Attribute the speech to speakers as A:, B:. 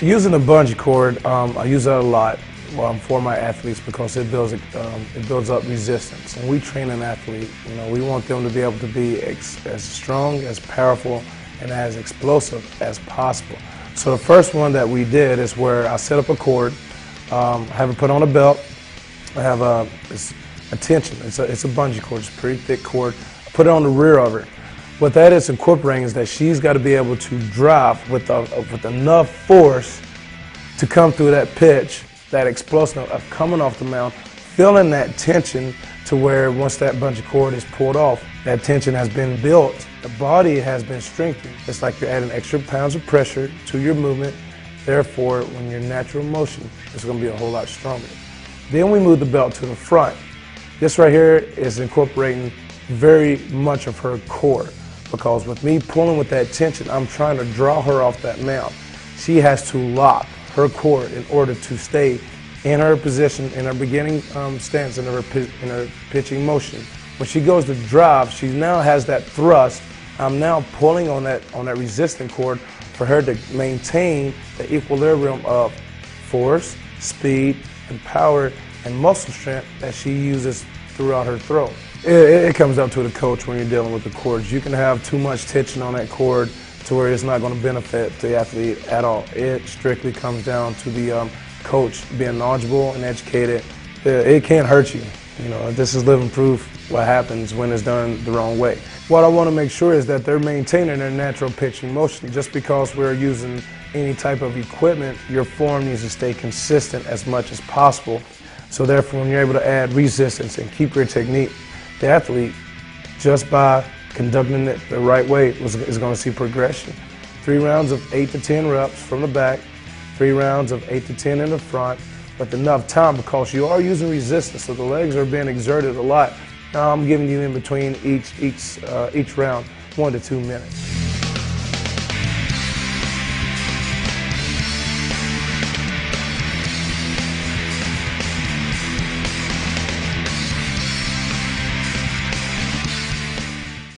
A: Using the bungee cord, I use that a lot for my athletes because it builds up resistance. When we train an athlete, we want them to be able to be as strong, as powerful, and as explosive as possible. So the first one that we did is where I set up a cord, I have it put on a belt, I have a tension. It's a bungee cord, it's a pretty thick cord. I put it on the rear of her. What that is incorporating is that she's got to be able to drop with enough force to come through that pitch, that explosion of coming off the mound, feeling that tension to where once that bungee cord is pulled off, that tension has been built, the body has been strengthened. It's like you're adding extra pounds of pressure to your movement. Therefore, when you're in natural motion, it's going to be a whole lot stronger. Then we move the belt to the front. This right here is incorporating very much of her core, because with me pulling with that tension, I'm trying to draw her off that mound. She has to lock her core in order to stay in her position, in her beginning stance, in her pitching motion. When she goes to drop, she now has that thrust. I'm now pulling on that resistant cord for her to maintain the equilibrium of force, speed, and power and muscle strength that she uses throughout her throw. It comes up to the coach when you're dealing with the cords. You can have too much tension on that cord to where it's not going to benefit the athlete at all. It strictly comes down to the coach being knowledgeable and educated. It can't hurt you. This is living proof what happens when it's done the wrong way. What I want to make sure is that they're maintaining their natural pitching motion. Just because we're using any type of equipment, your form needs to stay consistent as much as possible. So therefore, when you're able to add resistance and keep your technique, the athlete, just by conducting it the right way, is going to see progression. 3 rounds of 8 to 10 reps from the back, 3 rounds of 8 to 10 in the front, with enough time because you are using resistance, so the legs are being exerted a lot. Now I'm giving you in between each round 1 to 2 minutes.